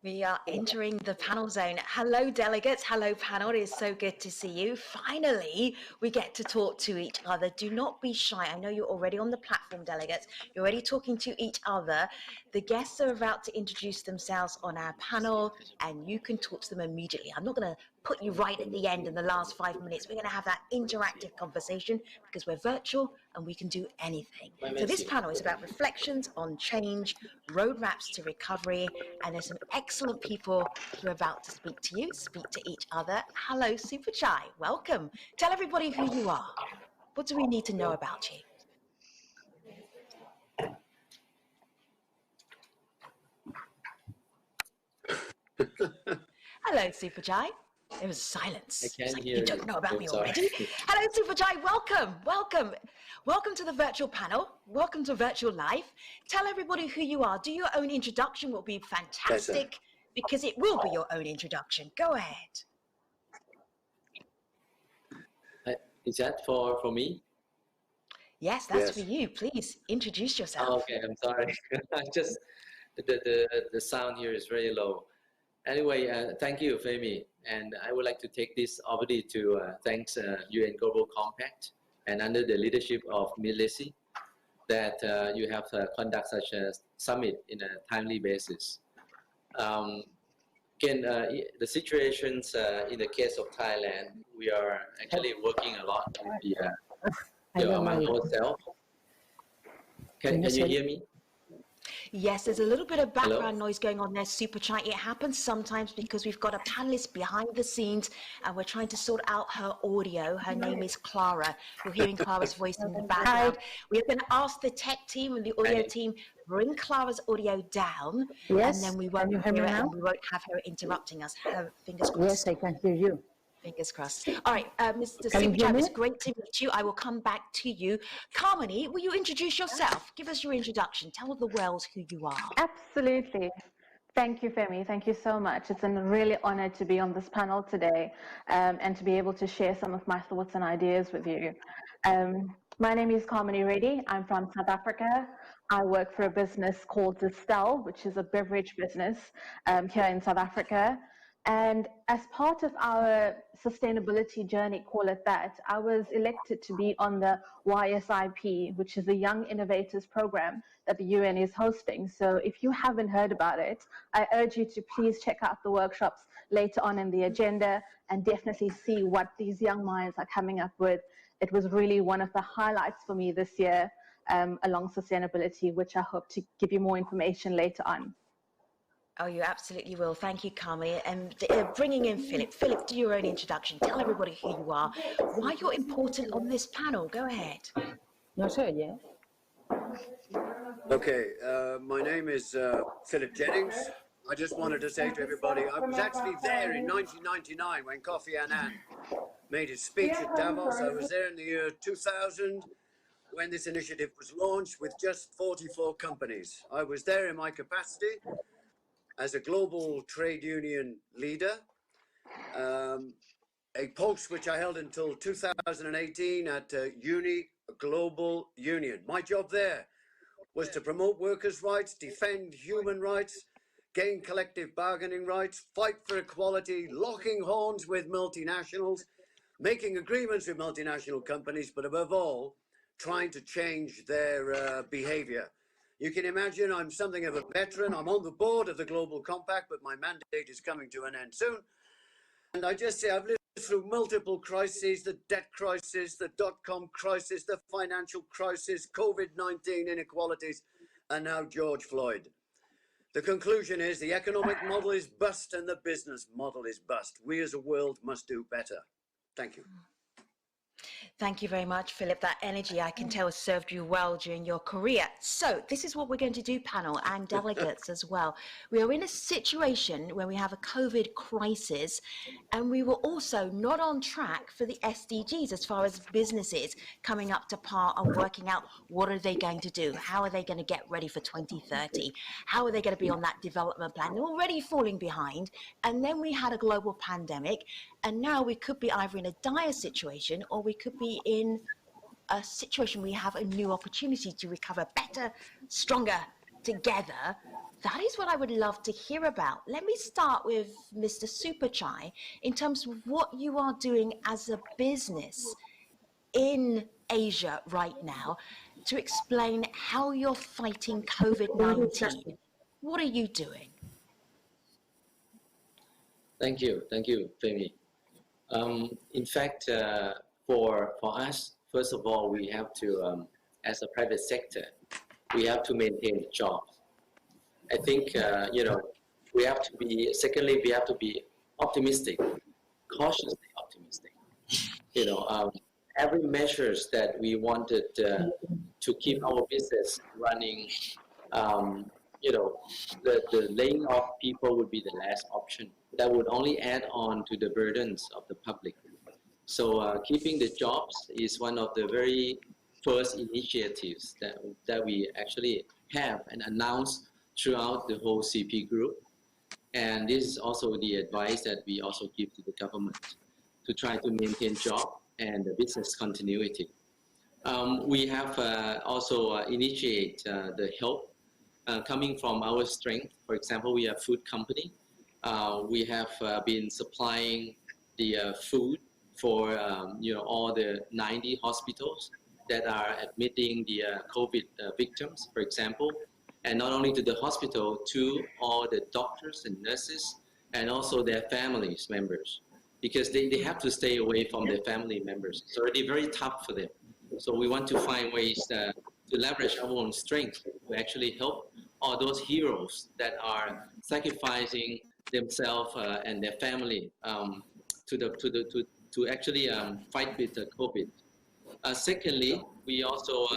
We are entering the panel zone. Hello, delegates. Hello, panel. It is so good to see you. Finally, we get to talk to each other. Do not be shy. I know you're already on the platform, delegates. You're already talking to each other. The guests are about to introduce themselves on our panel, and you can talk to them immediately. I'm not going to put you right at the end in the last 5 minutes. We're going to have that interactive conversation because we're virtual and we can do anything. So this panel is about reflections on change, roadmaps to recovery, and there's some excellent people who are about to speak to you, speak to each other. Hello, Supachai. Welcome. Tell everybody who you are. What do we need to know about you? Hello, Supachai. There was silence. I can't like, hear you don't know about me already. Hello, Supachai. Welcome. Welcome. Welcome to the virtual panel. Welcome to Virtual Live. Tell everybody who you are. Do your own introduction will be fantastic because it will be your own introduction. Go ahead. Is that for me? Yes, that's for you. Please introduce yourself. Oh, okay, I'm sorry. Just the sound here is very low. Anyway, thank you, Femi. And I would like to take this opportunity to thank UN Global Compact and under the leadership of Milesi that you have conduct such a summit in a timely basis. Again, the situations in the case of Thailand, we are actually working a lot with among ourselves. Can you hear me? Yes, there's a little bit of background noise going on there, Supachai. It happens sometimes because we've got a panelist behind the scenes and we're trying to sort out her audio. Her name is Clara. You're hearing Clara's voice in the background. We're going to ask the tech team and the audio team, bring Clara's audio down, and then we won't hear it and we won't have her interrupting us. Fingers crossed. Yes, I can hear you. Fingers crossed. All right, Mr. Supachai, it's great to meet you. I will come back to you. Carmony, will you introduce yourself? Give us your introduction. Tell the world who you are. Absolutely. Thank you, Femi. Thank you so much. It's a really honor to be on this panel today and to be able to share some of my thoughts and ideas with you. My name is Carmony Reddy. I'm from South Africa. I work for a business called Distel, which is a beverage business here in South Africa. And as part of our sustainability journey, call it that, I was elected to be on the YSIP, which is the Young Innovators Program that the UN is hosting. So if you haven't heard about it, I urge you to please check out the workshops later on in the agenda and definitely see what these young minds are coming up with. It was really one of the highlights for me this year along sustainability, which I hope to give you more information later on. Oh, you absolutely will. Thank you, Carmony. And bringing in Philip. Philip, do your own introduction. Tell everybody who you are, why you're important on this panel. Go ahead. No, sir, yeah. Okay, my name is Philip Jennings. I just wanted to say to everybody, I was actually there in 1999 when Kofi Annan made his speech at Davos. I was there in the year 2000 when this initiative was launched with just 44 companies. I was there in my capacity as a global trade union leader, a post which I held until 2018 at Uni Global Union. My job there was to promote workers' rights, defend human rights, gain collective bargaining rights, fight for equality, locking horns with multinationals, making agreements with multinational companies, but above all, trying to change their behavior. You can imagine I'm something of a veteran. I'm on the board of the Global Compact, but my mandate is coming to an end soon. And I just say I've lived through multiple crises, the debt crisis, the dot-com crisis, the financial crisis, COVID-19 inequalities, and now George Floyd. The conclusion is the economic model is bust and the business model is bust. We as a world must do better. Thank you. Thank you very much, Philip. That energy, I can tell, has served you well during your career. So this is what we're going to do, panel and delegates as well. We are in a situation where we have a COVID crisis, and we were also not on track for the SDGs as far as businesses coming up to par and working out what are they going to do? How are they going to get ready for 2030? How are they going to be on that development plan? They're already falling behind. And then we had a global pandemic, and now we could be either in a dire situation or we could be in a situation where we have a new opportunity to recover better, stronger, together. That is what I would love to hear about. Let me start with Mr. Supachai in terms of what you are doing as a business in Asia right now to explain how you're fighting COVID-19. What are you doing? Thank you, Femi. In fact, for us, first of all, we have to, as a private sector, we have to maintain jobs. I think we have to be. Secondly, we have to be optimistic, cautiously optimistic. Every measures that we wanted to keep our business running, the laying off people would be the last option. That would only add on to the burdens of the public. So keeping the jobs is one of the very first initiatives that we actually have and announce throughout the whole CP group. And this is also the advice that we also give to the government to try to maintain job and the business continuity. We have also initiate the help coming from our strength. For example, we are a food company. We have been supplying the food for all the 90 hospitals that are admitting the COVID victims, for example, and not only to the hospital, to all the doctors and nurses, and also their families members, because they have to stay away from their family members. It's already very tough for them. So we want to find ways to leverage our own strength to actually help all those heroes that are sacrificing themselves and their family to actually fight with the COVID. Secondly, we also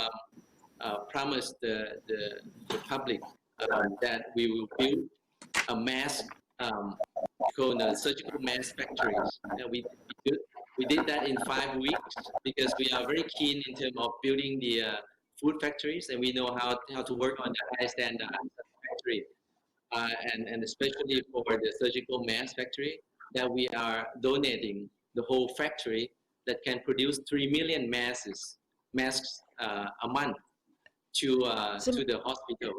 promised the public that we will build a mask, called surgical mask factories. And we did that in 5 weeks because we are very keen in terms of building the food factories, and we know how to work on the high standard factory. And especially for the surgical mask factory, that we are donating the whole factory that can produce 3 million masks a month to the hospital.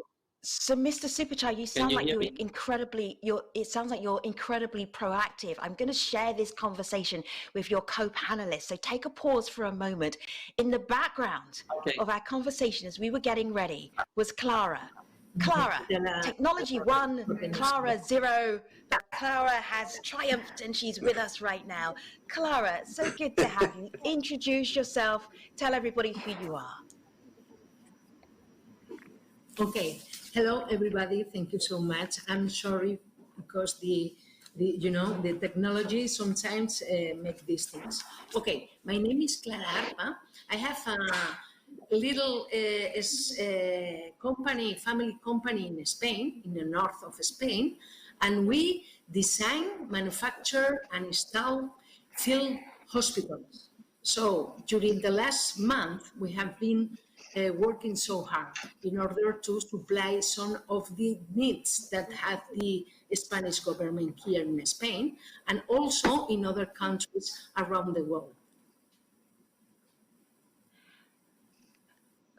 So, Mr. Supachai, you sound like it sounds like you're incredibly proactive. I'm going to share this conversation with your co-panelists. So take a pause for a moment. In the background of our conversation as we were getting ready was Clara. Clara, technology 1, Clara 0, but Clara has triumphed and she's with us right now. Clara, so good to have you. Introduce yourself. Tell everybody who you are. Okay. Hello, everybody. Thank you so much. I'm sorry because the technology sometimes make these things. Okay. My name is Clara Arpa. I have a little family company in Spain, in the north of Spain, and we design, manufacture, and install field hospitals. So during the last month, we have been working so hard in order to supply some of the needs that have the Spanish government here in Spain and also in other countries around the world.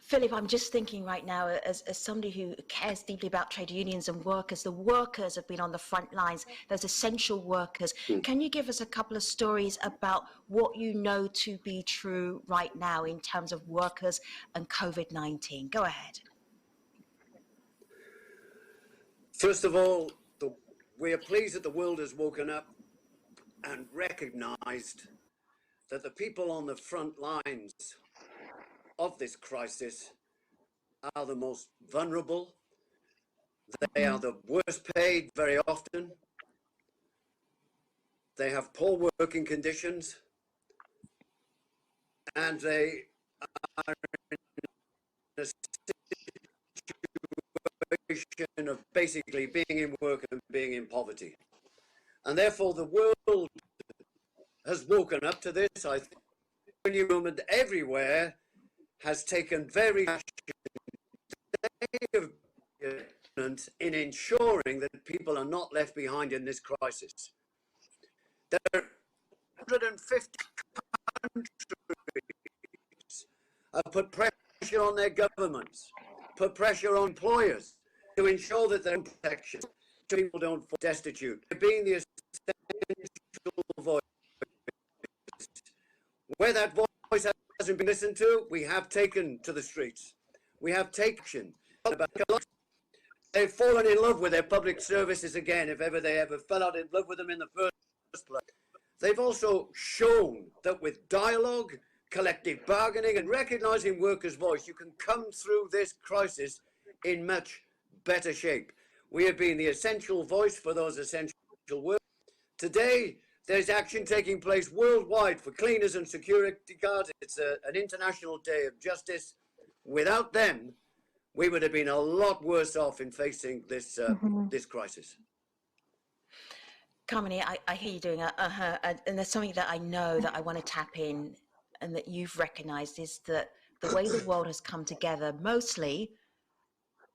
Philip, I'm just thinking right now, as somebody who cares deeply about trade unions and workers, the workers have been on the front lines, those essential workers. Can you give us a couple of stories about what you know to be true right now in terms of workers and COVID-19? Go ahead. First of all, we are pleased that the world has woken up and recognized that the people on the front lines of this crisis are the most vulnerable. They are the worst paid very often. They have poor working conditions, and they are in a situation of basically being in work and being in poverty. And therefore the world has woken up to this. I think the new movement everywhere has taken very in ensuring that people are not left behind in this crisis. There are 150 countries have put pressure on their governments, put pressure on employers to ensure that their protection, so people don't fall destitute. Being the essential voice, where that voice hasn't been listened to, we have taken to the streets. We have taken. They've fallen in love with their public services again, if ever they ever fell out in love with them in the first place. They've also shown that with dialogue, collective bargaining, and recognizing workers' voice, you can come through this crisis in much better shape. We have been the essential voice for those essential workers. Today, there's action taking place worldwide for cleaners and security guards. It's an international day of justice. Without them, we would have been a lot worse off in facing this this crisis. Carmony, I hear you doing and there's something that I know that I want to tap in and that you've recognized is that the way the world has come together mostly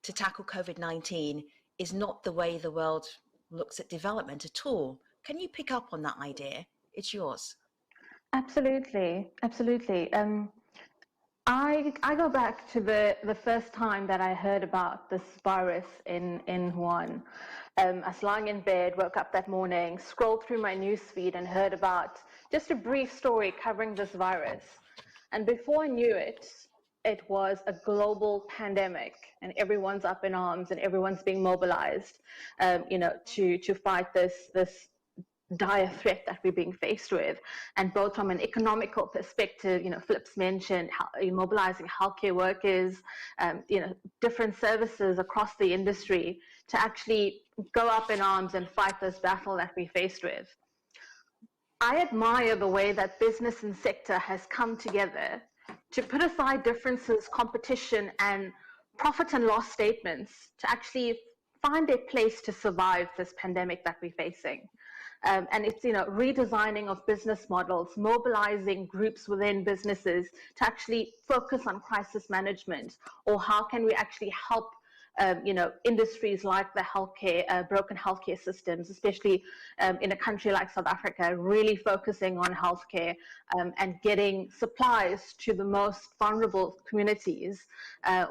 to tackle COVID-19 is not the way the world looks at development at all. Can you pick up on that idea? It's yours. Absolutely, absolutely. I go back to the first time that I heard about this virus in Wuhan. I was lying in bed, woke up that morning, scrolled through my news feed and heard about just a brief story covering this virus. And before I knew it, it was a global pandemic and everyone's up in arms and everyone's being mobilized, to fight this dire threat that we're being faced with. And both from an economical perspective, Philip's mentioned mobilizing healthcare workers, different services across the industry to actually go up in arms and fight this battle that we're faced with. I admire the way that business and sector has come together to put aside differences, competition, and profit and loss statements to actually find a place to survive this pandemic that we're facing. And it's, redesigning of business models, mobilizing groups within businesses to actually focus on crisis management, or how can we actually help industries like the healthcare, broken healthcare systems, especially in a country like South Africa, really focusing on healthcare and getting supplies to the most vulnerable communities,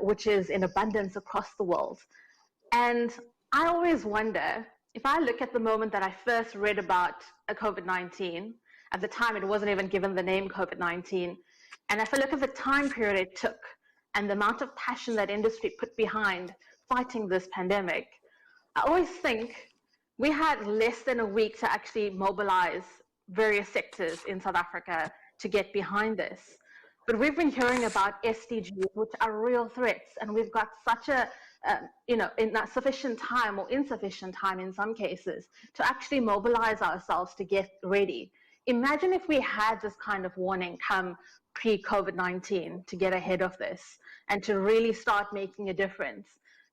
which is in abundance across the world. And I always wonder, if I look at the moment that I first read about COVID-19, at the time it wasn't even given the name COVID-19, and if I look at the time period it took and the amount of passion that industry put behind fighting this pandemic, I always think we had less than a week to actually mobilize various sectors in South Africa to get behind this. But we've been hearing about SDGs, which are real threats, and we've got such a in not sufficient time or insufficient time in some cases to actually mobilize ourselves to get ready. Imagine if we had this kind of warning come pre-COVID-19 to get ahead of this and to really start making a difference.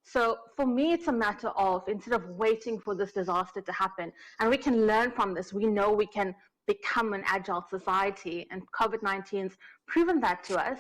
So for me, it's a matter of, instead of waiting for this disaster to happen, and we can learn from this, we know we can become an agile society, and COVID-19's proven that to us.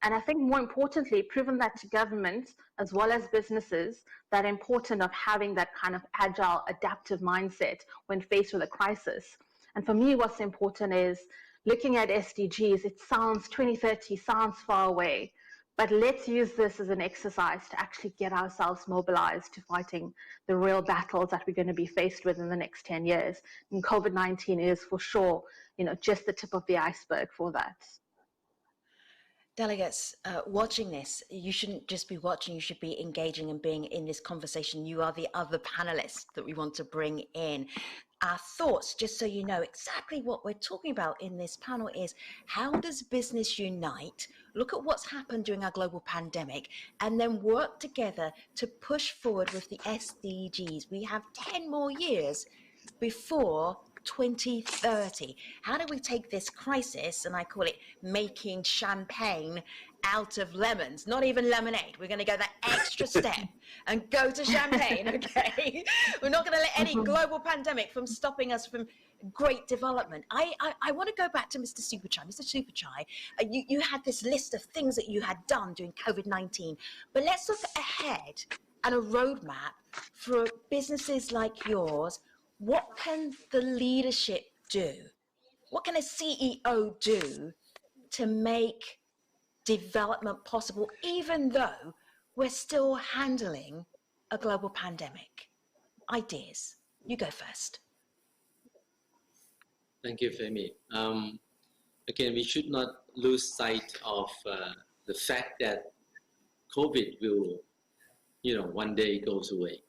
And I think more importantly, proven that to government as well as businesses, that important of having that kind of agile, adaptive mindset when faced with a crisis. And for me, what's important is looking at SDGs. It sounds 2030, sounds far away, but let's use this as an exercise to actually get ourselves mobilized to fighting the real battles that we're going to be faced with in the next 10 years. And COVID-19 is for sure, just the tip of the iceberg for that. Delegates, watching this, you shouldn't just be watching, you should be engaging and being in this conversation. You are the other panelists that we want to bring in. Our thoughts, just so you know exactly what we're talking about in this panel, is how does business unite, look at what's happened during our global pandemic, and then work together to push forward with the SDGs. We have 10 more years before 2030. How do we take this crisis, and I call it making champagne out of lemons, not even lemonade. We're going to go that extra step and go to champagne, okay? We're not going to let any global pandemic from stopping us from great development. I want to go back to Mr. Supachai. Mr. Supachai, you had this list of things that you had done during COVID-19, but let's look ahead and a roadmap for businesses like yours. What can the leadership do? What can a CEO do to make development possible, even though we're still handling a global pandemic? Ideas. You go first. Thank you, Femi. Again, we should not lose sight of the fact that COVID will, one day goes away.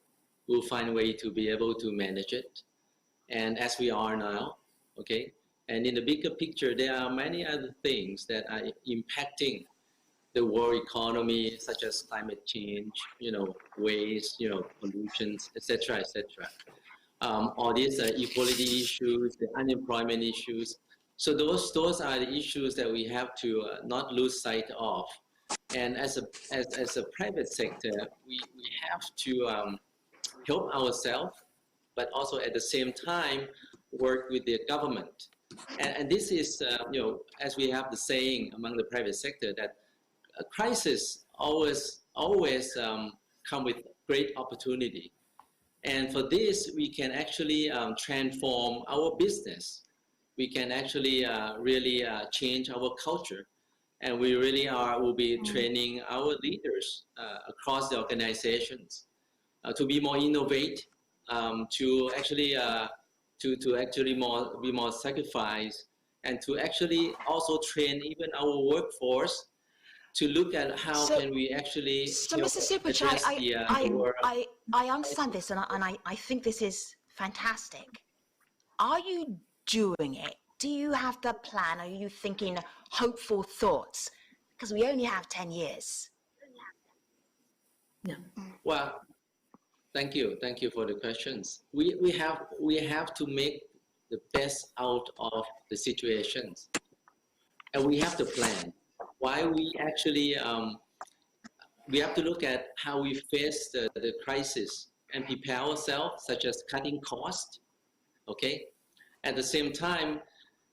We'll find a way to be able to manage it. And as we are now, okay? And in the bigger picture, there are many other things that are impacting the world economy, such as climate change, waste, pollutions, etc., etc. All these equality issues, the unemployment issues. So those are the issues that we have to not lose sight of. And as a private sector, we have to help ourselves, but also at the same time work with the government. And this is, as we have the saying among the private sector, that a crisis always come with great opportunity. And for this, we can actually transform our business. We can actually really change our culture. And we really will be training our leaders across the organizations to be more innovative, to actually be more sacrificed, and to actually also train even our workforce to look at how can we actually Mr. Supachai, I understand this, and I think this is fantastic. Are you doing it? Do you have the plan? Are you thinking hopeful thoughts? Because we only have 10 years. Yeah. Well, thank you for the questions. We have to make the best out of the situations, and we have to plan. Why we actually we have to look at how we face the crisis and prepare ourselves, such as cutting costs. Okay, at the same time,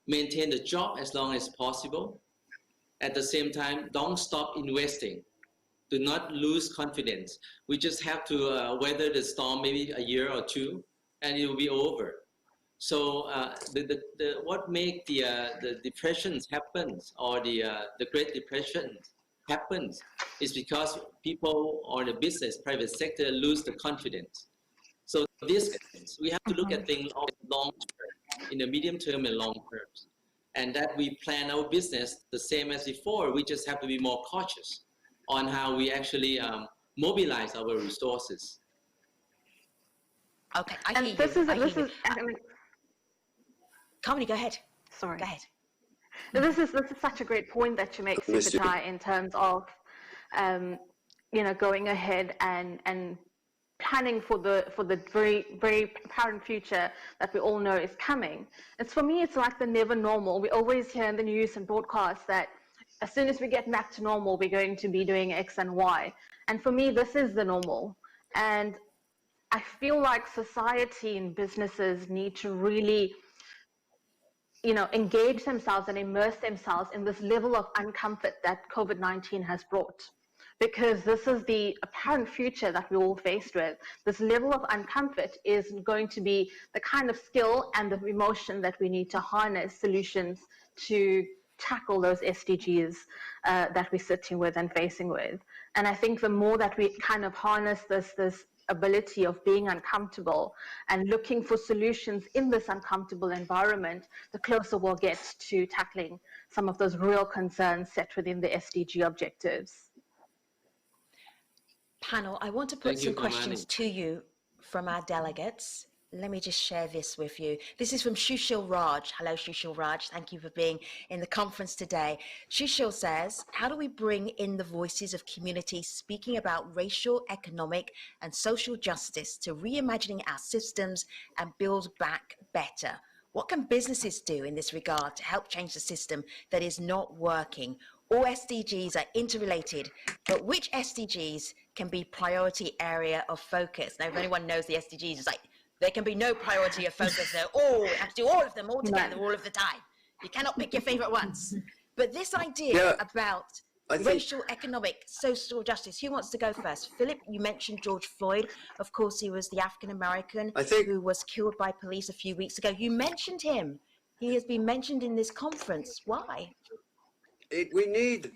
maintain the job as long as possible. At the same time, don't stop investing. Do not lose confidence. We just have to weather the storm maybe a year or two, and it will be over. So what make the depressions happens, or the Great Depression happens, is because people or the business, private sector, lose the confidence. So this, we have to look at things long term, in the medium term and long term, and that we plan our business the same as before. We just have to be more cautious on how we actually mobilize our resources. Okay, I hear you. Carmody, go ahead. Sorry. Go ahead. This is such a great point that you make, Supachai, in terms of, going ahead and planning for the very, very apparent future that we all know is coming. For me, it's like the never normal. We always hear in the news and broadcasts that as soon as we get back to normal, we're going to be doing X and Y. And for me, this is the normal. And I feel like society and businesses need to really engage themselves and immerse themselves in this level of uncomfort that COVID-19 has brought. Because this is the apparent future that we're all faced with. This level of uncomfort is going to be the kind of skill and the emotion that we need to harness solutions to tackle those SDGs that we're sitting with and facing with. And I think the more that we kind of harness this ability of being uncomfortable and looking for solutions in this uncomfortable environment, the closer we'll get to tackling some of those real concerns set within the SDG objectives. Panel, I want to put some questions to you from our delegates. Let me just share this with you. This is from Shushil Raj. Hello, Shushil Raj. Thank you for being in the conference today. Shushil says, how do we bring in the voices of communities speaking about racial, economic, and social justice to reimagining our systems and build back better? What can businesses do in this regard to help change the system that is not working? All SDGs are interrelated, but which SDGs can be priority area of focus? Now, if anyone knows the SDGs, it's like, there can be no priority of focus. They're all, you have to do all of them all together, all of the time. You cannot pick your favorite ones. But this idea about racial, economic, social justice, who wants to go first? Philip, you mentioned George Floyd. Of course, he was the African-American who was killed by police a few weeks ago. You mentioned him. He has been mentioned in this conference. Why? We need,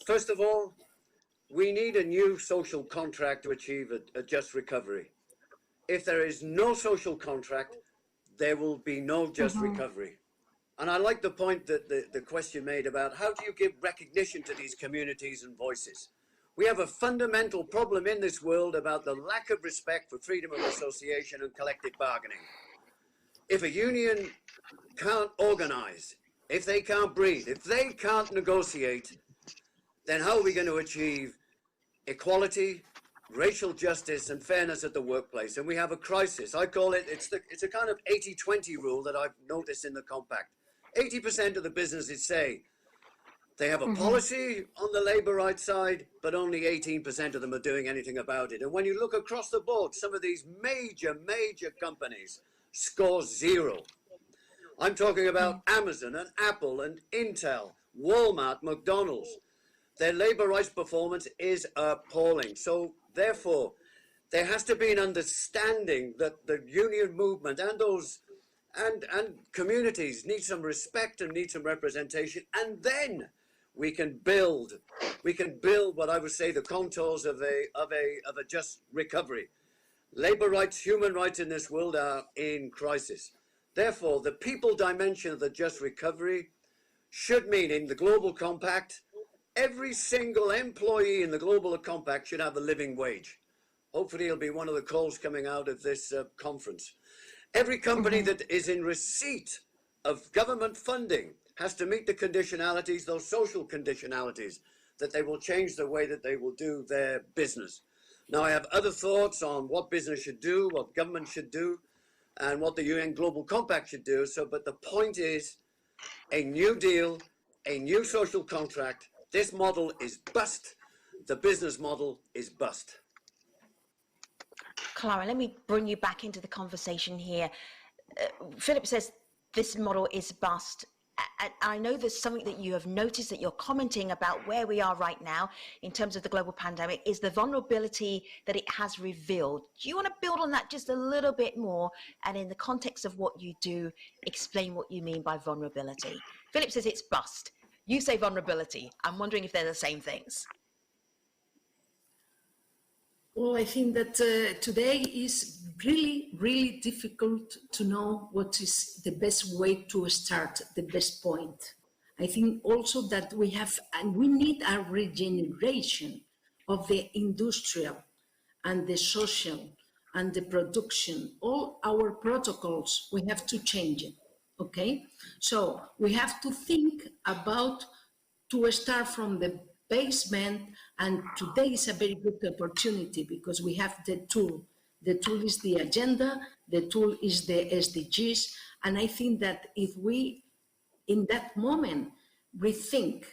first of all, we need a new social contract to achieve a just recovery. If there is no social contract, there will be no just recovery. And I like the point that the question made about how do you give recognition to these communities and voices? We have a fundamental problem in this world about the lack of respect for freedom of association and collective bargaining. If a union can't organize, if they can't breathe, if they can't negotiate, then how are we going to achieve equality, racial justice and fairness at the workplace? And we have a crisis. I call it, it's a kind of 80-20 rule that I've noticed in the compact. 80% of the businesses say they have a policy on the labor rights side, but only 18% of them are doing anything about it. And when you look across the board, some of these major companies score 0. I'm talking about Amazon and Apple and Intel, Walmart, McDonald's. Their labor rights performance is appalling. So therefore, there has to be an understanding that the union movement and those and communities need some respect and need some representation, and then we can build what I would say the contours of a just recovery. Labor rights, human rights in this world are in crisis. Therefore, the people dimension of the just recovery should mean in the Global Compact, every single employee in the Global Compact should have a living wage. Hopefully it'll be one of the calls coming out of this conference. Every company that is in receipt of government funding has to meet the conditionalities, those social conditionalities, that they will change the way that they will do their business. Now, I have other thoughts on what business should do, what government should do, and what the UN Global Compact should do. But the point is, a new deal, a new social contract. This model is bust. The business model is bust. Clara, let me bring you back into the conversation here. Philip says this model is bust. And I know there's something that you have noticed that you're commenting about where we are right now in terms of the global pandemic is the vulnerability that it has revealed. Do you want to build on that just a little bit more? And in the context of what you do, explain what you mean by vulnerability. Philip says it's bust. You say vulnerability. I'm wondering if they're the same things. Well, I think that today is really difficult to know what is the best way to start, the best point. I think also that we need a regeneration of the industrial and the social and the production. All our protocols, we have to change it, okay? So we have to think about to start from the basement, and today is a very good opportunity because we have the tool. The tool is the agenda, the tool is the SDGs, and I think that if we, in that moment, rethink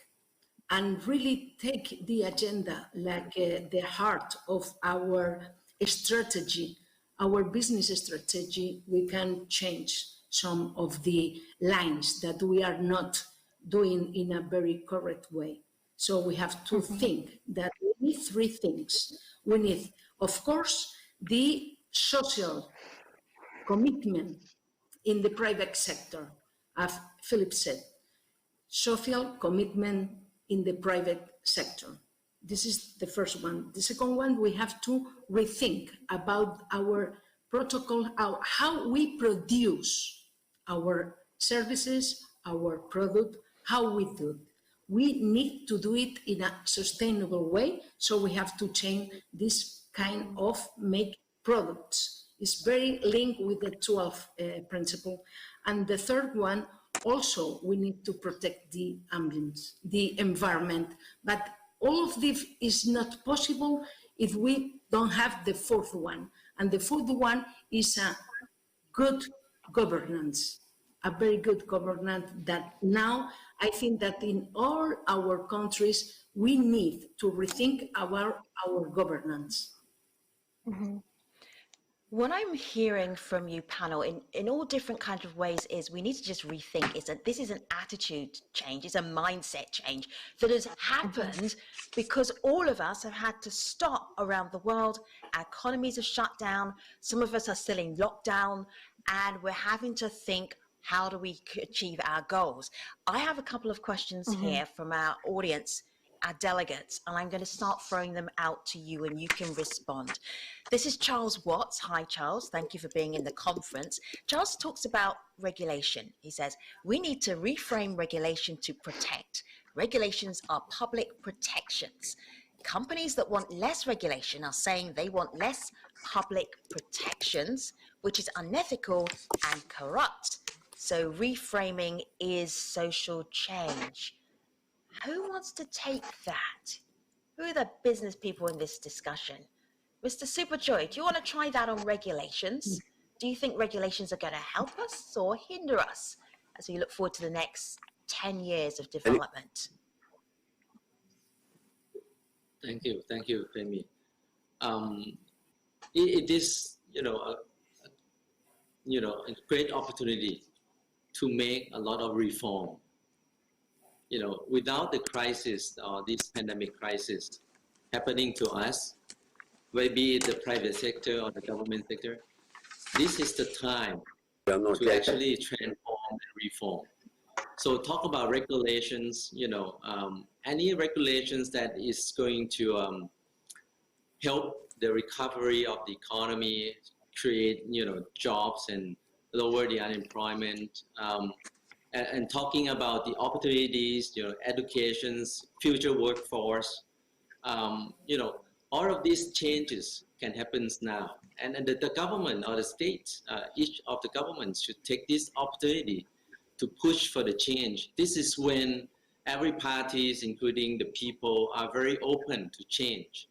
and really take the agenda like the heart of our strategy, our business strategy, we can change some of the lines that we are not doing in a very correct way. So we have to think that we need 3 things. We need, of course, the social commitment in the private sector, as Philip said. Social commitment in the private sector. This is the first one. The second one, we have to rethink about our protocol, how we produce our services, our product, how we do it. We need to do it in a sustainable way, so we have to change this kind of make products. It's very linked with the 12 principle. And the third one, also, we need to protect the ambience, the environment. But all of this is not possible if we don't have the fourth one. And the fourth one is a good governance, a very good governance that now I think that in all our countries, we need to rethink our governance. Mm-hmm. What I'm hearing from you, panel, in all different kinds of ways is we need to just rethink. This is an attitude change. It's a mindset change that has happened because all of us have had to stop around the world. Our economies are shut down. Some of us are still in lockdown, and we're having to think, how do we achieve our goals? I have a couple of questions here from our audience, our delegates, and I'm going to start throwing them out to you and you can respond. This is Charles Watts. Hi, Charles. Thank you for being in the conference. Charles talks about regulation. He says, we need to reframe regulation to protect. Regulations are public protections. Companies that want less regulation are saying they want less public protections, which is unethical and corrupt. So reframing is social change. Who wants to take that? Who are the business people in this discussion? Mr. Supachai, do you want to try that on regulations? Do you think regulations are going to help us or hinder us as we look forward to the next 10 years of development? Thank you, Femi. It is, a great opportunity to make a lot of reform. Without the crisis or this pandemic crisis happening to us, maybe the private sector or the government sector, this is the time to actually transform and reform. So talk about regulations, any regulations that is going to help the recovery of the economy, create, jobs and lower the unemployment, and talking about the opportunities, educations, future workforce, all of these changes can happen now. And the government or the states, each of the governments should take this opportunity to push for the change. This is when every parties, including the people, are very open to change,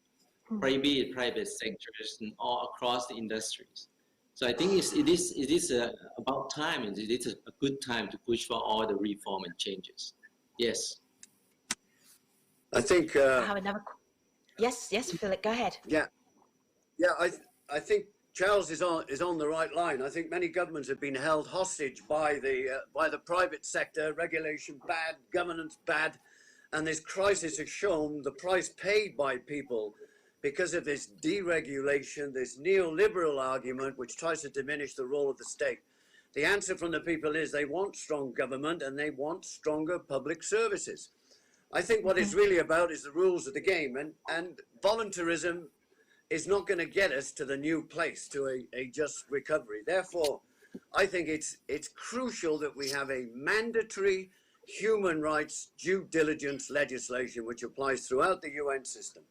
be it private sectors and all across the industries. So I think it is about time, and it is a good time to push for all the reform and changes. Yes. I think. I have another. Yes, Philip, go ahead. Yeah. I think Charles is on the right line. I think many governments have been held hostage by the private sector. Regulation bad, governance bad, and this crisis has shown the price paid by people because of this deregulation, this neoliberal argument which tries to diminish the role of the state. The answer from the people is they want strong government and they want stronger public services. I think what it's really about is the rules of the game, and voluntarism is not going to get us to the new place, to a just recovery. Therefore, I think it's crucial that we have a mandatory human rights due diligence legislation which applies throughout the UN system.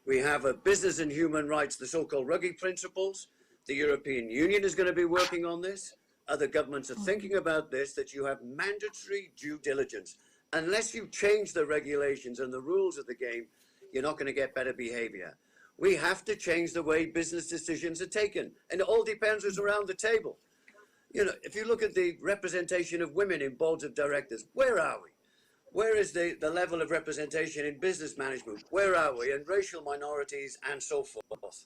We have a business and human rights, the so-called Ruggie principles. The European Union is going to be working on this. Other governments are thinking about this, that you have mandatory due diligence. Unless you change the regulations and the rules of the game, you're not going to get better behavior. We have to change the way business decisions are taken. And it all depends who's around the table. If you look at the representation of women in boards of directors, where are we? Where is the level of representation in business management? Where are we? And racial minorities and so forth.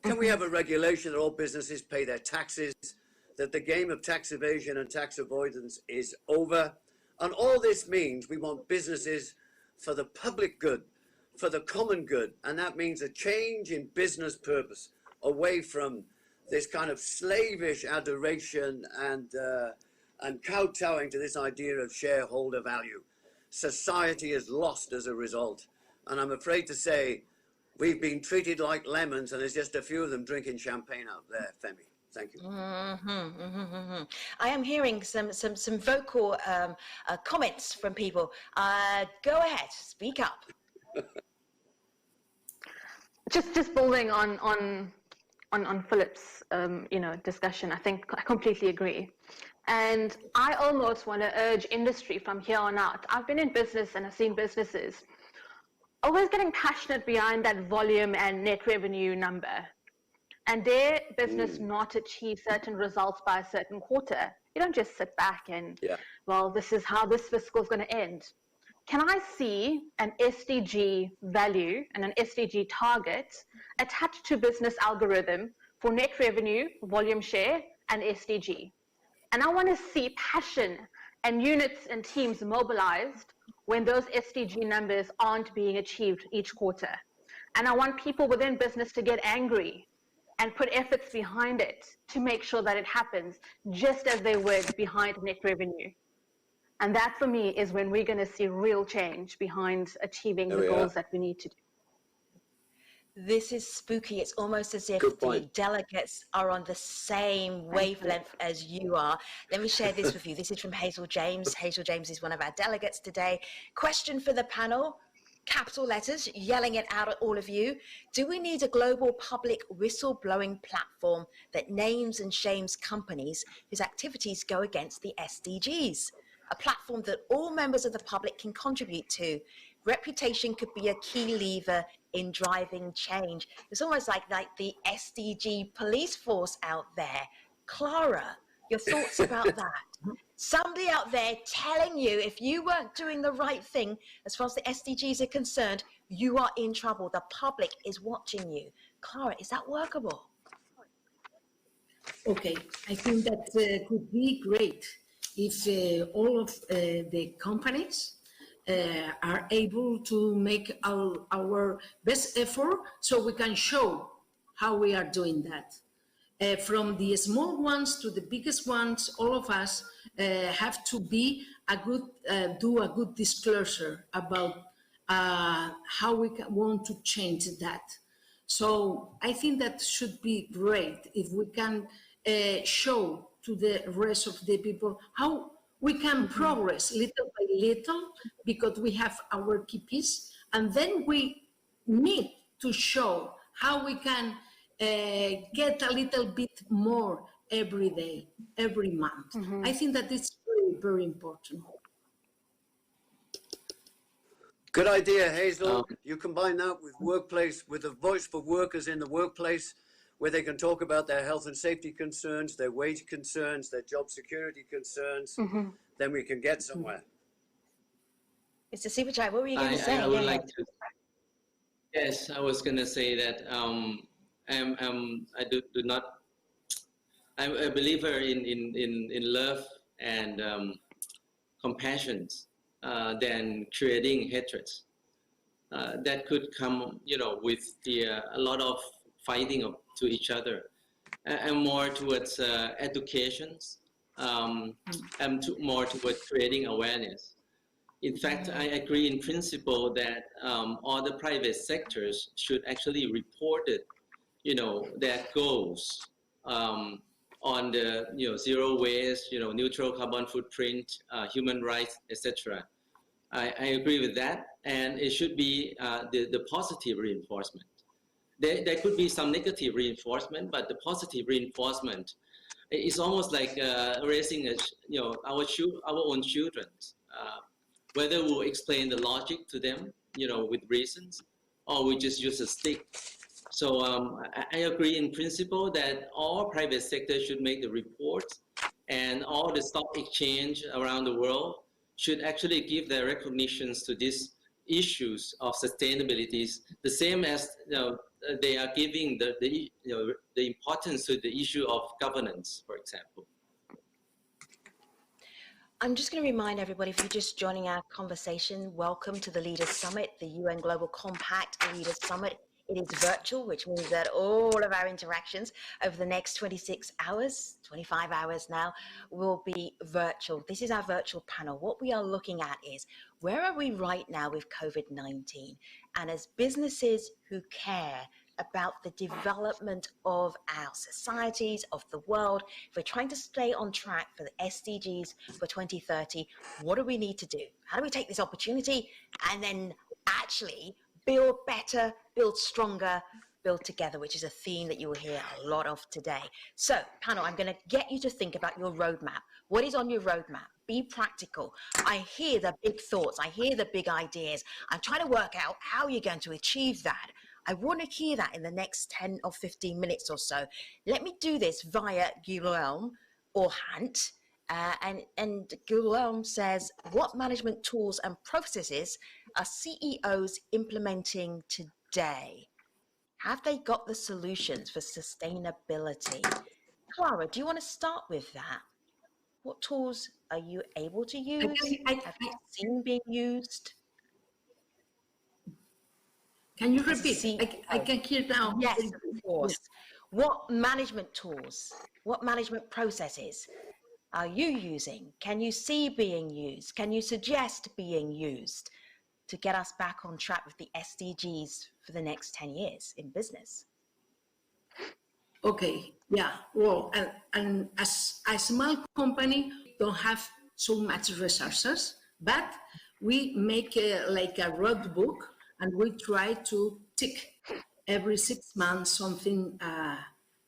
Can we have a regulation that all businesses pay their taxes, that the game of tax evasion and tax avoidance is over? And all this means we want businesses for the public good, for the common good. And that means a change in business purpose, away from this kind of slavish adoration and kowtowing to this idea of shareholder value. Society is lost as a result. And I'm afraid to say we've been treated like lemons, and there's just a few of them drinking champagne out there, Femi. Thank you. I am hearing some vocal comments from people. Go ahead, speak up. Just building on Philip's discussion, I think I completely agree. And I almost want to urge industry from here on out. I've been in business and I've seen businesses always getting passionate behind that volume and net revenue number. And their business not achieve certain results by a certain quarter. You don't just sit back and, well, this is how this fiscal is going to end. Can I see an SDG value and an SDG target attached to business algorithm for net revenue, volume share, and SDG? And I want to see passion and units and teams mobilized when those SDG numbers aren't being achieved each quarter. And I want people within business to get angry and put efforts behind it to make sure that it happens, just as they would behind net revenue. And that for me is when we're going to see real change behind achieving There the we are. goals that we need to do. This is spooky. It's almost as if Good the point. delegates are on the same wavelength as you are. Let me share this with you. This is from Hazel James. Hazel James is one of our delegates today. Question for the panel, capital letters, yelling it out at all of you. Do we need a global public whistleblowing platform that names and shames companies whose activities go against the SDGs? A platform that all members of the public can contribute to. Reputation could be a key lever in driving change. It's almost like the SDG police force out there. Clara, your thoughts about that? Somebody out there telling you if you weren't doing the right thing as far as the SDGs are concerned, you are in trouble. The public is watching you. Clara, is that workable? Okay, I think that could be great if all of the companies are able to make our best effort so we can show how we are doing that. From the small ones to the biggest ones, all of us have to be do a good disclosure about how we want to change that. So I think that should be great if we can show to the rest of the people how we can progress little by little because we have our KPIs, and then we need to show how we can get a little bit more every day, every month. I think that it's very, very important. Good idea, Hazel. You combine that with a voice for workers in the workplace, where they can talk about their health and safety concerns, their wage concerns, their job security concerns, then we can get somewhere. Mr. Supachai, what were you going to say? I would like to. Yes, I was going to say that I do not. I'm a believer in love and compassion than creating hatred. That could come, with a lot of fighting to each other, and more towards education, and more towards creating awareness. In fact, I agree in principle that all the private sectors should actually report it, their goals on the zero waste, neutral carbon footprint, human rights, etc. I agree with that, and it should be the positive reinforcement. There could be some negative reinforcement, but the positive reinforcement is almost like raising our own children. Whether we'll explain the logic to them, with reasons, or we just use a stick. So I agree in principle that all private sector should make the reports, and all the stock exchange around the world should actually give their recognitions to these issues of sustainability, the same as they are giving the importance to the issue of governance, for example. I'm just going to remind everybody, if you're just joining our conversation, welcome to the Leaders Summit, the UN Global Compact Leaders Summit. It is virtual, which means that all of our interactions over the next 26 hours, 25 hours now, will be virtual. This is our virtual panel. What we are looking at is, where are we right now with COVID-19? And as businesses who care about the development of our societies, of the world, if we're trying to stay on track for the SDGs for 2030, what do we need to do? How do we take this opportunity and then actually build better, build stronger, build together, which is a theme that you will hear a lot of today. So, panel, I'm going to get you to think about your roadmap. What is on your roadmap? Be practical. I hear the big thoughts. I hear the big ideas. I'm trying to work out how you're going to achieve that. I want to hear that in the next 10 or 15 minutes or so. Let me do this via Guillaume or Hunt. And Guillaume says, what management tools and processes are CEOs implementing today? Have they got the solutions for sustainability? Clara, do you want to start with that? What tools are you able to use? Have you seen being used? Can you repeat? I can hear now. Yes, of course. What management tools, what management processes are you using? Can you see being used? Can you suggest being used to get us back on track with the SDGs for the next 10 years in business? Okay, yeah. Well, and as a small company, don't have so much resources, but we make like a road book, and we try to tick every 6 months something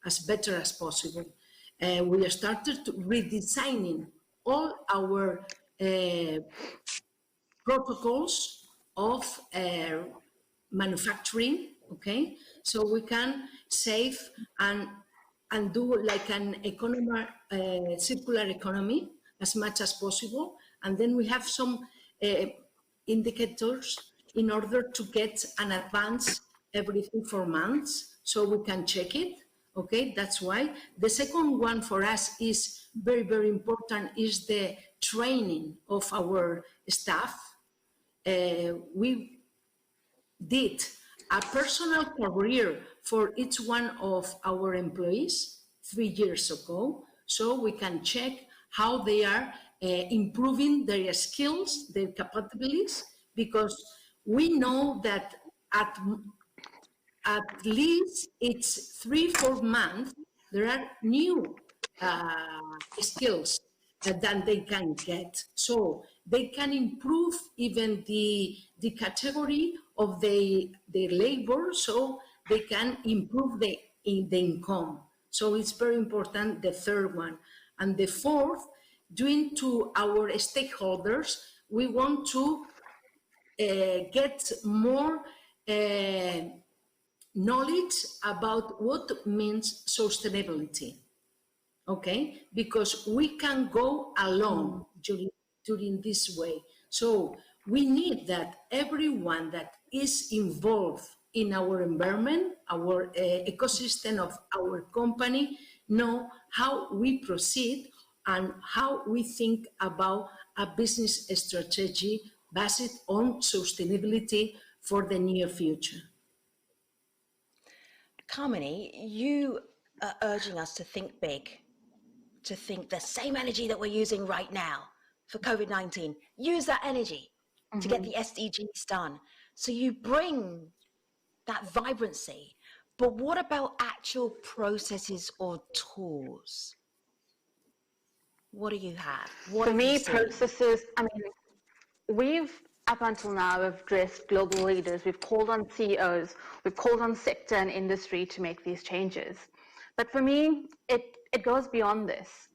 as better as possible. We started to redesigning all our protocols of manufacturing, okay? So we can save and do like an circular economy as much as possible. And then we have some indicators in order to get an advance every 4 months so we can check it. Okay, that's why. The second one for us is very, very important is the training of our staff. We did a personal career for each one of our employees 3 years ago, so we can check how they are improving their skills, their capabilities, because we know that at least it's 3-4 months, there are new skills that they can get. So they can improve even the category of their labor, so they can improve the income. So it's very important, the third one. And the fourth, due to our stakeholders, we want to get more knowledge about what means sustainability, okay? Because we can go along during this way. So we need that everyone that is involved in our environment, our ecosystem of our company, know how we proceed and how we think about a business strategy based on sustainability for the near future. Carmini, you are urging us to think big, to think the same energy that we're using right now for COVID-19, use that energy to get the SDGs done. So you bring that vibrancy, but what about actual processes or tools? What do you have? What For me, you seen? processes, I mean, we've up until now addressed global leaders. We've called on CEOs. We've called on sector and industry to make these changes. But for me, it goes beyond this.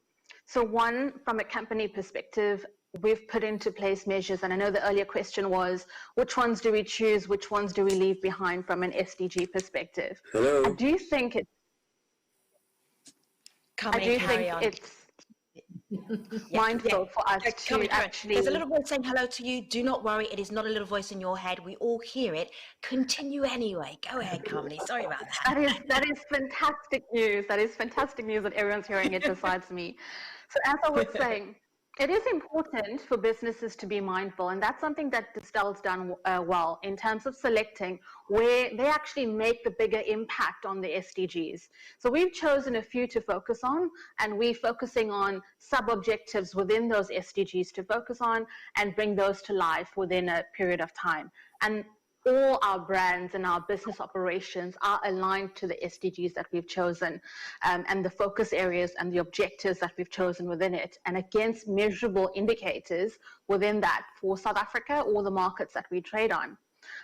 So one, from a company perspective, we've put into place measures, and I know the earlier question was, which ones do we choose, which ones do we leave behind from an SDG perspective? Hello? I do think it's mindful for us to actually... There's a little voice saying hello to you. Do not worry, it is not a little voice in your head. We all hear it. Continue anyway. Go ahead, Carmini. Sorry about that. That is fantastic news. That is fantastic news that everyone's hearing it besides me. So as I was saying, it is important for businesses to be mindful, and that's something that Distel's done well in terms of selecting where they actually make the bigger impact on the SDGs. So we've chosen a few to focus on, and we're focusing on sub-objectives within those SDGs to focus on and bring those to life within a period of time. And all our brands and our business operations are aligned to the SDGs that we've chosen, and the focus areas and the objectives that we've chosen within it, and against measurable indicators within that for South Africa or the markets that we trade on.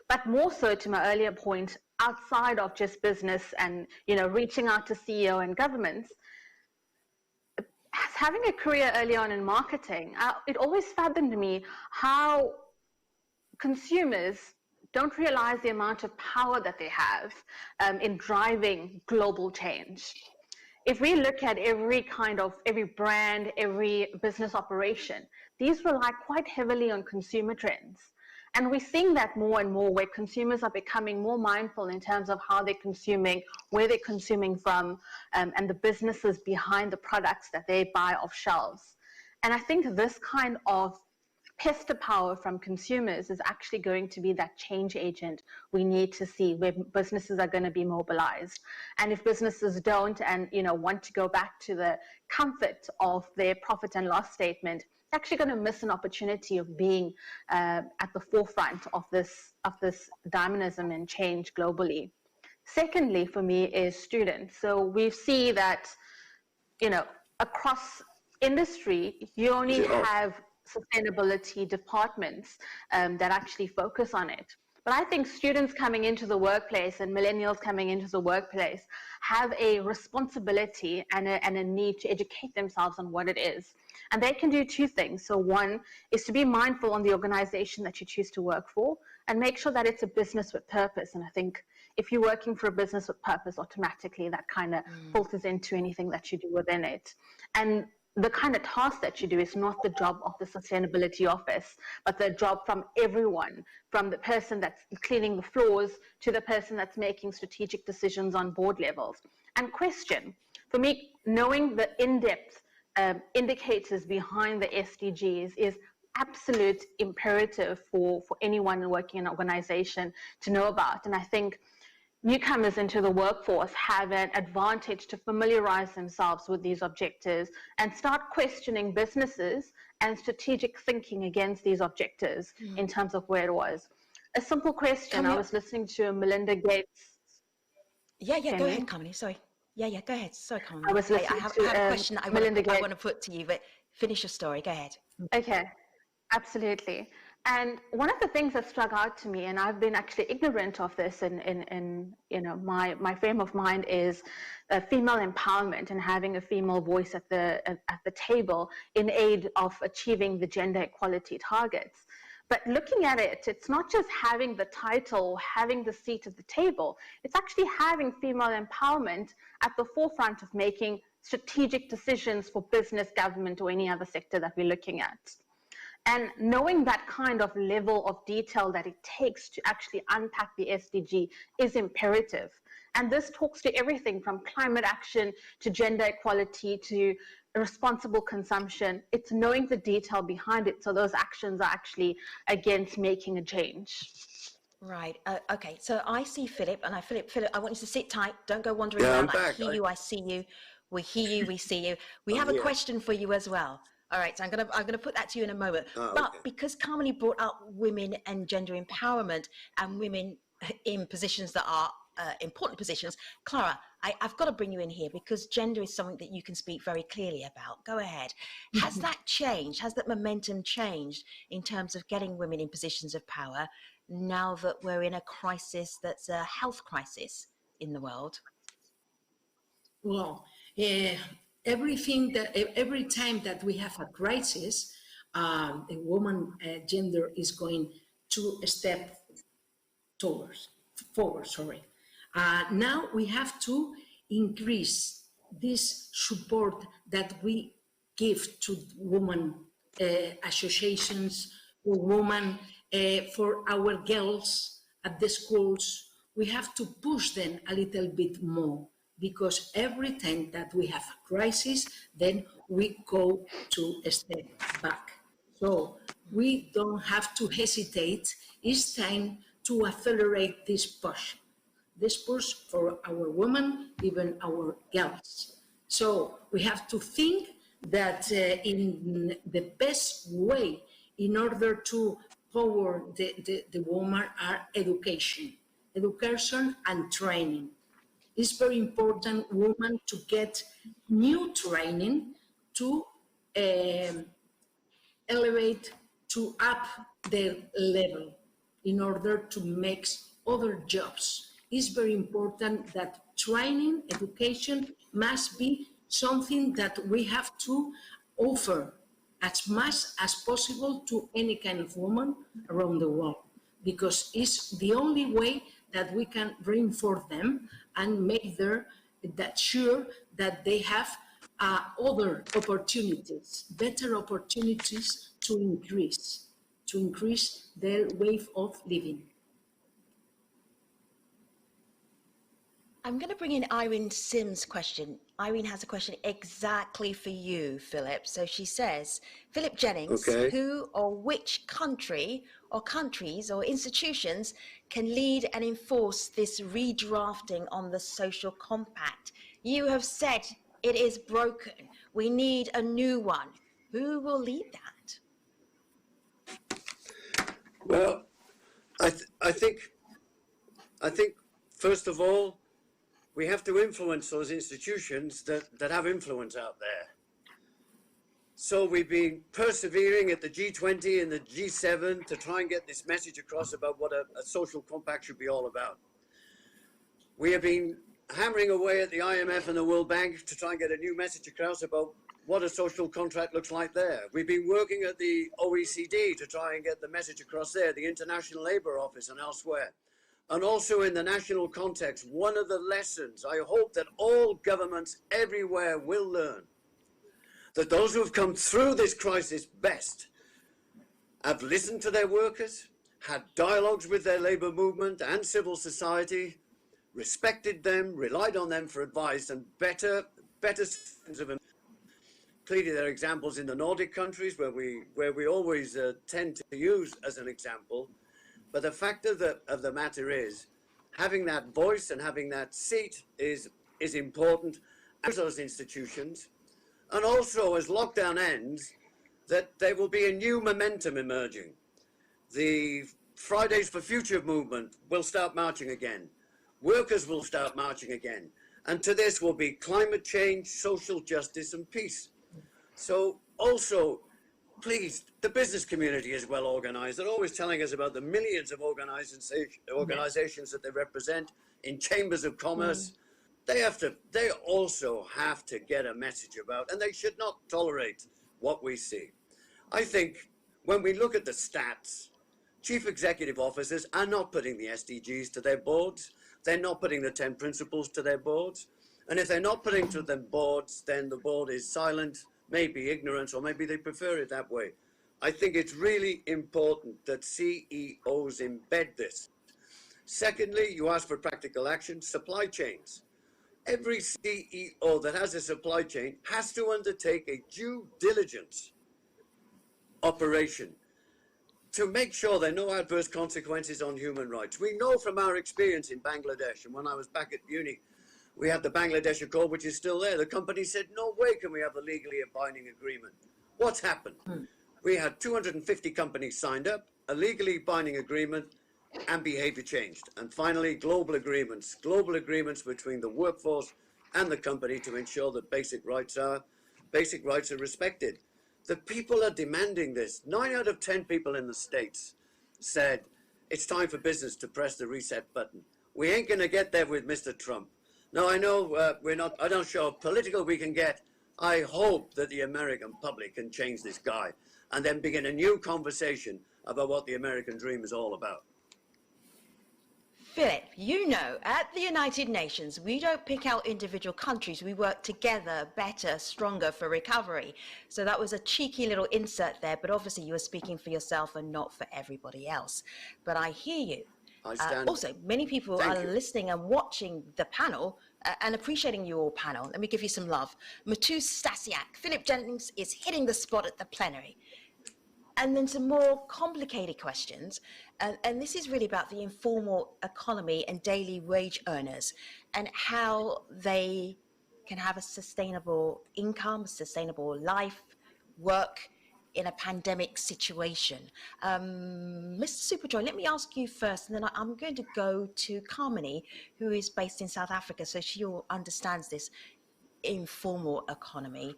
But more so, to my earlier point, outside of just business and reaching out to CEO and governments, having a career early on in marketing, it always fathomed me how consumers don't realize the amount of power that they have in driving global change. If we look at every brand, every business operation, these rely quite heavily on consumer trends. And we're seeing that more and more, where consumers are becoming more mindful in terms of how they're consuming, where they're consuming from, and the businesses behind the products that they buy off shelves. And I think this kind of tester power from consumers is actually going to be that change agent we need to see, where businesses are going to be mobilized. And if businesses don't and want to go back to the comfort of their profit and loss statement, they're actually going to miss an opportunity of being at the forefront of this dynamism and change globally. Secondly, for me, is students. So we see that across industry, you only have sustainability departments that actually focus on it. But I think students coming into the workplace and millennials coming into the workplace have a responsibility and a need to educate themselves on what it is. And they can do two things. So one is to be mindful on the organization that you choose to work for and make sure that it's a business with purpose. And I think if you're working for a business with purpose, automatically that kind of filters into anything that you do within it. And the kind of task that you do is not the job of the sustainability office, but the job from everyone, from the person that's cleaning the floors to the person that's making strategic decisions on board levels. And question, for me, knowing the in-depth indicators behind the SDGs is absolute imperative for anyone working in an organization to know about. And I think newcomers into the workforce have an advantage to familiarize themselves with these objectives and start questioning businesses and strategic thinking against these objectives in terms of where it was. A simple question, I was listening to Melinda Gates. Yeah, go ahead, Kamini, sorry. Yeah, go ahead. Sorry, Kamini. I was listening I have to a question that I want to put to you, but finish your story. Go ahead. Okay, absolutely. And one of the things that struck out to me, and I've been actually ignorant of this in my frame of mind, is female empowerment and having a female voice at the table in aid of achieving the gender equality targets. But looking at it, it's not just having the title, having the seat at the table. It's actually having female empowerment at the forefront of making strategic decisions for business, government, or any other sector that we're looking at. And knowing that kind of level of detail that it takes to actually unpack the SDG is imperative. And this talks to everything from climate action to gender equality to responsible consumption. It's knowing the detail behind it so those actions are actually against making a change. Right. Okay. So I see Philip, and Philip, I want you to sit tight. Don't go wandering Yeah, around. I'm back. I hear you. I see you. We hear you. We see you. We have a question for you as well. All right. So I'm gonna put that to you in a moment. But because Kamini brought up women and gender empowerment and women in positions that are important positions, Clara, I've got to bring you in here because gender is something that you can speak very clearly about. Go ahead. Has that changed? Has that momentum changed in terms of getting women in positions of power now that we're in a crisis that's a health crisis in the world? Well, every time that we have a crisis, a woman gender is going to step forward. Now we have to increase this support that we give to women associations, women for our girls at the schools. We have to push them a little bit more, because every time that we have a crisis, then we go to a step back. So we don't have to hesitate. It's time to accelerate this push for our women, even our girls. So we have to think that in the best way in order to power the woman are education and training. It's very important, women, to get new training to elevate, to up their level in order to make other jobs. It's very important that training, education must be something that we have to offer as much as possible to any kind of woman around the world, because it's the only way that we can reinforce them and make sure that they have other opportunities, better opportunities to increase their way of living. I'm going to bring in Irene Sims' question. Irene has a question exactly for you, Philip. So she says, Philip Jennings, Okay. who or which country or countries or institutions can lead and enforce this redrafting on the social compact? You have said it is broken. We need a new one. Who will lead that? Well, I think first of all, we have to influence those institutions that have influence out there. So we've been persevering at the G20 and the G7 to try and get this message across about what a social compact should be all about. We have been hammering away at the IMF and the World Bank to try and get a new message across about what a social contract looks like there. We've been working at the OECD to try and get the message across there, the International Labour Office and elsewhere. And also in the national context, one of the lessons I hope that all governments everywhere will learn, that those who have come through this crisis best have listened to their workers, had dialogues with their labour movement and civil society, respected them, relied on them for advice, and better systems of. Clearly, there are examples in the Nordic countries where we always tend to use as an example. But the fact of the matter is, having that voice and having that seat is important as those institutions. And also, as lockdown ends, that there will be a new momentum emerging. The Fridays for Future movement will start marching again. Workers will start marching again. And to this will be climate change, social justice, and peace. So also, please, the business community is well organized. They're always telling us about the millions of organizations that they represent in chambers of commerce. They also have to get a message about, and they should not tolerate what we see. I think when we look at the stats, chief executive officers are not putting the SDGs to their boards. They're not putting the 10 principles to their boards. And if they're not putting to them boards, then the board is silent, maybe ignorant, or maybe they prefer it that way. I think it's really important that CEOs embed this. Secondly, you asked for practical action, supply chains. Every CEO that has a supply chain has to undertake a due diligence operation to make sure there are no adverse consequences on human rights. We know from our experience in Bangladesh, and when I was back at uni, we had the Bangladesh Accord, which is still there. The company said, no way can we have a legally binding agreement. What's happened? We had 250 companies signed up, a legally binding agreement, and behavior changed. And finally, global agreements between the workforce and the company to ensure that basic rights are respected. The people are demanding this. 9 out of 10 people in the States said, it's time for business to press the reset button. We ain't gonna get there with Mr. Trump. Now, I know I don't show how political we can get. I hope that the American public can change this guy and then begin a new conversation about what the American dream is all about. Philip, you know, at the United Nations, we don't pick out individual countries. We work together, better, stronger for recovery. So that was a cheeky little insert there, but obviously you were speaking for yourself and not for everybody else. But I hear you. Also, many people are listening and watching the panel and appreciating your panel. Let me give you some love. Matu Stasiak, Philip Jennings is hitting the spot at the plenary. And then some more complicated questions. And this is really about the informal economy and daily wage earners and how they can have a sustainable income, sustainable life, work in a pandemic situation. Mr. Supachai, let me ask you first, and then I'm going to go to Carmony, who is based in South Africa, so she understands this informal economy,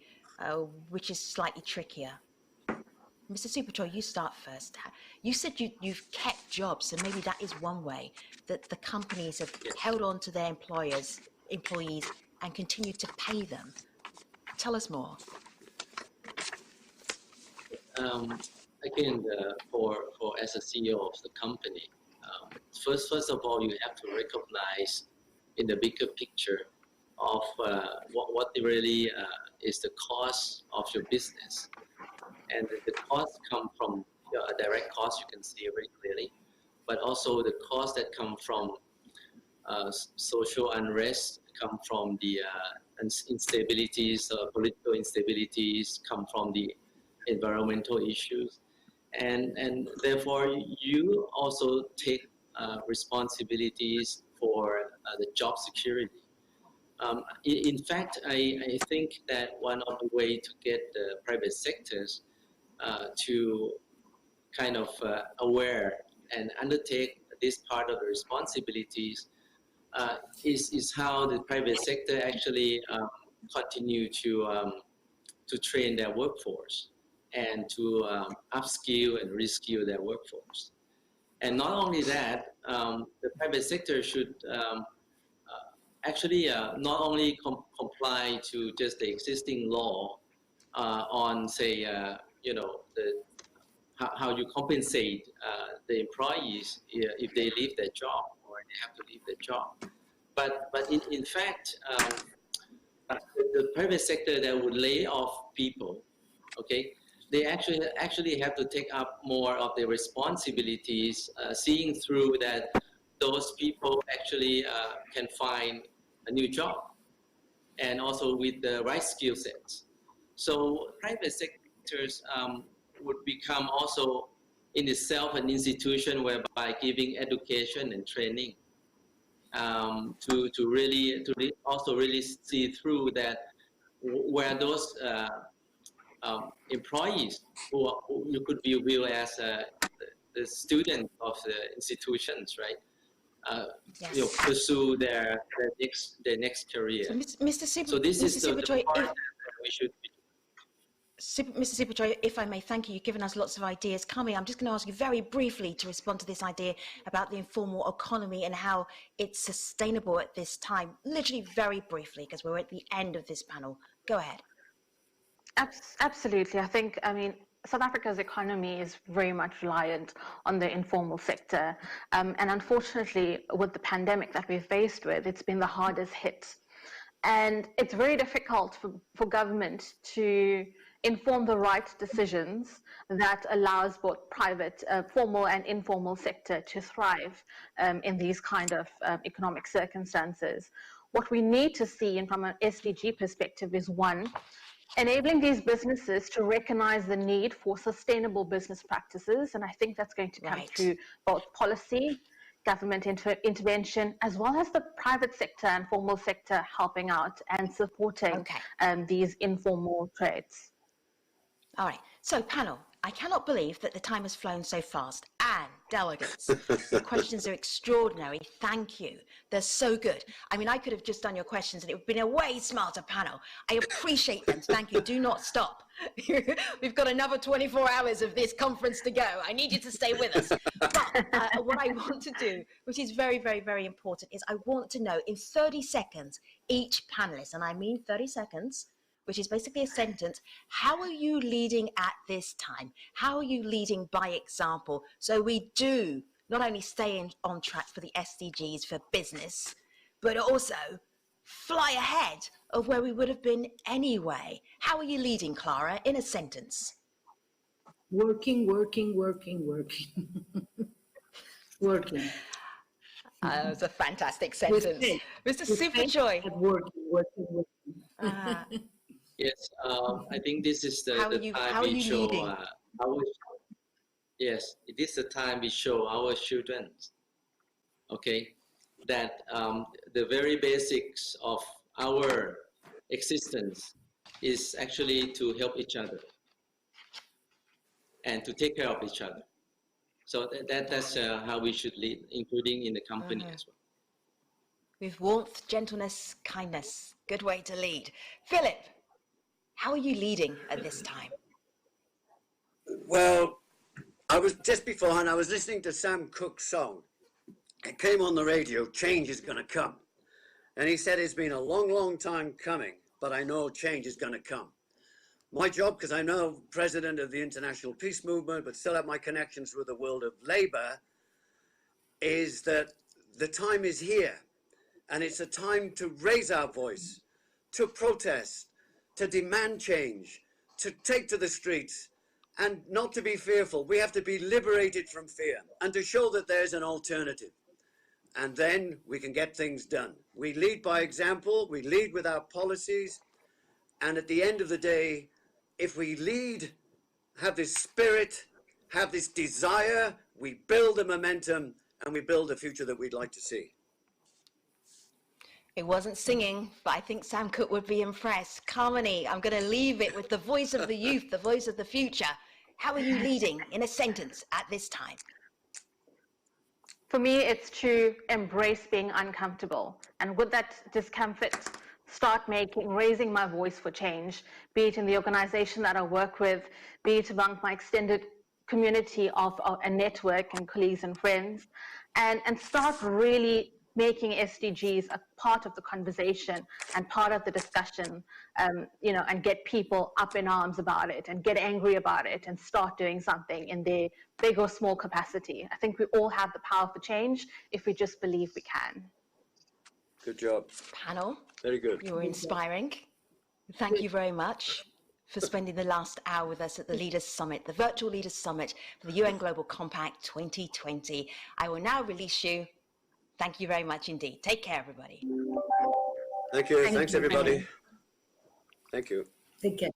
which is slightly trickier. Mr. Supachai, you start first. You said you've kept jobs, so maybe that is one way that the companies have held on to their employees and continued to pay them. Tell us more. Again, for as a CEO of the company, first of all, you have to recognize in the bigger picture of what really is the cost of your business. And the costs come from a direct cost, you can see very clearly, but also the costs that come from social unrest come from the instabilities, political instabilities, come from the environmental issues, and therefore you also take responsibilities for the job security. In fact, I think that one of the way to get the private sectors to kind of aware and undertake this part of the responsibilities is how the private sector actually continue to train their workforce and to upskill and reskill their workforce. And not only that, the private sector should actually not only comply to just the existing law on, say, how you compensate the employees if they leave their job or they have to leave their job. But in fact, the private sector that would lay off people, okay, they actually have to take up more of their responsibilities, seeing through that those people actually can find a new job and also with the right skill sets. So private sectors would become also in itself an institution whereby giving education and training to really also really see through that where those employees who you could be viewed as the student of the institutions, right? Yes. Pursue their next career. So this is the part that we should be. Mr. Supachai, if I may, thank you. You've given us lots of ideas. Kami, I'm just going to ask you very briefly to respond to this idea about the informal economy and how it's sustainable at this time. Literally very briefly, because we're at the end of this panel. Go ahead. Absolutely. I think, South Africa's economy is very much reliant on the informal sector. And unfortunately, with the pandemic that we're faced with, it's been the hardest hit. And it's very difficult for government to inform the right decisions that allows both private, formal and informal sector to thrive in these kind of economic circumstances. What we need to see, and from an SDG perspective, is one, enabling these businesses to recognize the need for sustainable business practices. And I think that's going to come through both policy, government intervention, as well as the private sector and formal sector helping out and supporting these informal trades. All right. So, panel, I cannot believe that the time has flown so fast. And delegates, the questions are extraordinary. Thank you. They're so good. I mean, I could have just done your questions and it would have been a way smarter panel. I appreciate them. Thank you. Do not stop. We've got another 24 hours of this conference to go. I need you to stay with us. But what I want to do, which is very, very, very important, is I want to know in 30 seconds, each panelist, and I mean 30 seconds, which is basically a sentence, how are you leading at this time? How are you leading by example? So we do not only stay on track for the SDGs for business, but also fly ahead of where we would have been anyway. How are you leading, Clara, in a sentence? Working, working, working, working. Working. That was a fantastic sentence. Mr. Supachai. Working, working, working. Yes, I think this is the time we show yes, it is the time we show our children, okay, that the very basics of our existence is actually to help each other and to take care of each other. So that's how we should lead, including in the company as well. With warmth, gentleness, kindness. Good way to lead. Philip, how are you leading at this time? Well, I was just beforehand, I was listening to Sam Cooke's song. It came on the radio, change is going to come. And he said it's been a long, long time coming, but I know change is going to come. My job, because I'm now president of the International Peace Movement, but still have my connections with the world of labor, is that the time is here. And it's a time to raise our voice, to protest, to demand change, to take to the streets, and not to be fearful. We have to be liberated from fear and to show that there's an alternative. and then we can get things done. We lead by example, we lead with our policies, and at the end of the day, if we lead, have this spirit, have this desire, we build the momentum and we build a future that we'd like to see. It wasn't singing, but I think Sam Cooke would be impressed. Carmony, I'm going to leave it with the voice of the youth, the voice of the future. How are you leading in a sentence at this time? For me, it's to embrace being uncomfortable. And with that discomfort, start raising my voice for change, be it in the organization that I work with, be it among my extended community of a network and colleagues and friends, and start really making SDGs a part of the conversation and part of the discussion, and get people up in arms about it and get angry about it and start doing something in their big or small capacity. I think we all have the power for change if we just believe we can. Good job. Panel, Very good. you were inspiring. Thank you very much for spending the last hour with us at the Leaders Summit, the Virtual Leaders Summit for the UN Global Compact 2020. I will now release you. Thank you very much indeed. Take care, everybody. Thank you. Thank Thanks, you. everybody. Thank you. Take care.